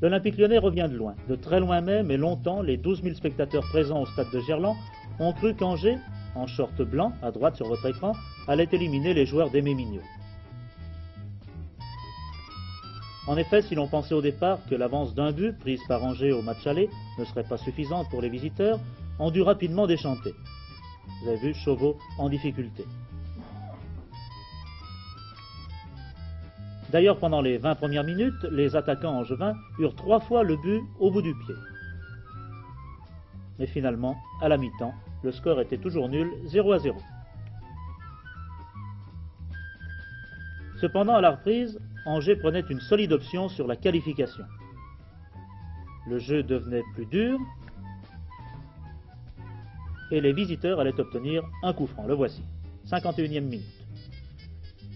L'Olympique Lyonnais revient de loin, de très loin même, et longtemps, les 12 000 spectateurs présents au stade de Gerland ont cru qu'Angers, en short blanc, à droite sur votre écran, allait éliminer les joueurs d'Aimé Mignot. En effet, si l'on pensait au départ que l'avance d'un but prise par Angers au match aller ne serait pas suffisante pour les visiteurs, on dut rapidement déchanter. Vous avez vu Chauveau en difficulté. D'ailleurs, pendant les 20 premières minutes, les attaquants angevins eurent 3 fois le but au bout du pied. Mais finalement, à la mi-temps, le score était toujours nul, 0-0. Cependant, à la reprise, Angers prenait une solide option sur la qualification. Le jeu devenait plus dur et les visiteurs allaient obtenir un coup franc. Le voici, 51e minute.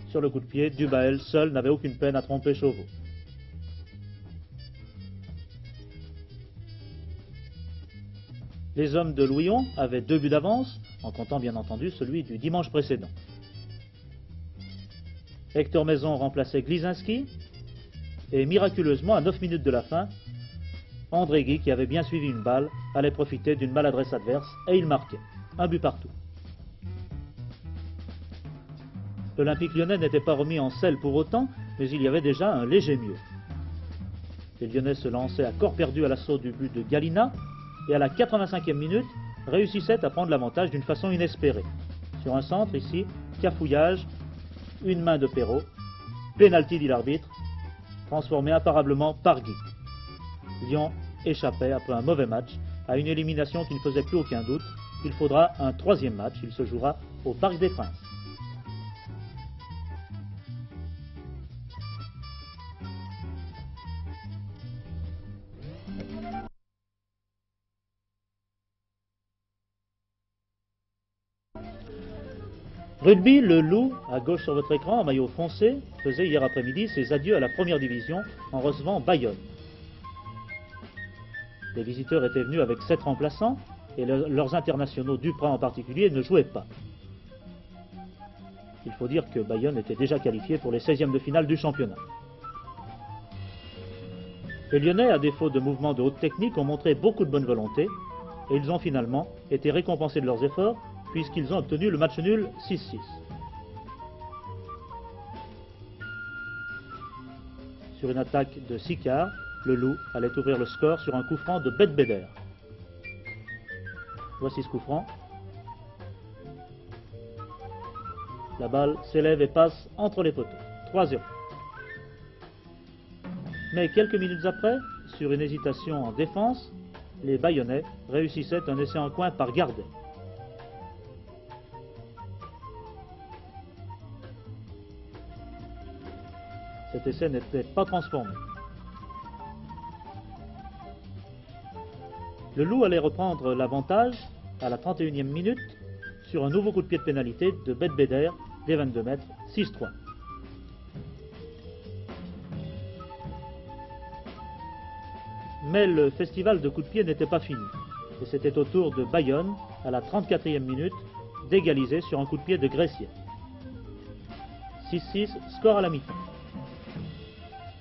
Sur le coup de pied, Dubaël seul n'avait aucune peine à tromper Chauveau. Les hommes de Louillon avaient 2 buts d'avance, en comptant bien entendu celui du dimanche précédent. Hector Maison remplaçait Glisinski, et miraculeusement, à 9 minutes de la fin, André Guy, qui avait bien suivi une balle, allait profiter d'une maladresse adverse, et il marquait. Un but partout. L'Olympique Lyonnais n'était pas remis en selle pour autant, mais il y avait déjà un léger mieux. Les Lyonnais se lançaient à corps perdu à l'assaut du but de Galina, et à la 85e minute, réussissaient à prendre l'avantage d'une façon inespérée. Sur un centre, ici, cafouillage, une main de Perrault, pénalty dit l'arbitre, transformé imparablement par Guy. Lyon échappait après un mauvais match à une élimination qui ne faisait plus aucun doute. Il faudra un 3e match, il se jouera au Parc des Princes. Rugby, le Loup, à gauche sur votre écran, en maillot foncé, faisait hier après-midi ses adieux à la première division en recevant Bayonne. Les visiteurs étaient venus avec 7 remplaçants et leurs internationaux, Duprat en particulier, ne jouaient pas. Il faut dire que Bayonne était déjà qualifié pour les 16e de finale du championnat. Les Lyonnais, à défaut de mouvements de haute technique, ont montré beaucoup de bonne volonté et ils ont finalement été récompensés de leurs efforts puisqu'ils ont obtenu le match nul 6-6. Sur une attaque de Sicard, le Loup allait ouvrir le score sur un coup franc de Bedbeder. Voici ce coup franc. La balle s'élève et passe entre les poteaux. 3-0. Mais quelques minutes après, sur une hésitation en défense, les Bayonnais réussissaient un essai en coin par Gardet. Cet essai n'était pas transformé. Le Loup allait reprendre l'avantage à la 31e minute sur un nouveau coup de pied de pénalité de Bedbeder des 22 mètres, 6-3. Mais le festival de coups de pied n'était pas fini. Et c'était au tour de Bayonne, à la 34e minute, d'égaliser sur un coup de pied de Gressier. 6-6, score à la mi-temps.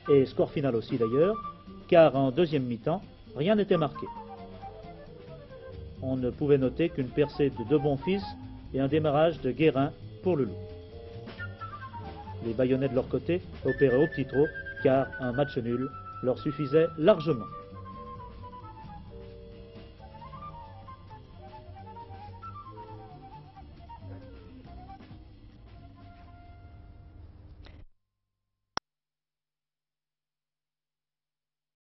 Et score final aussi d'ailleurs, car en deuxième mi-temps, rien n'était marqué. On ne pouvait noter qu'une percée de De Bonfils et un démarrage de Guérin pour le Loup. Les Bayonnais de leur côté opéraient au petit trot, car un match nul leur suffisait largement.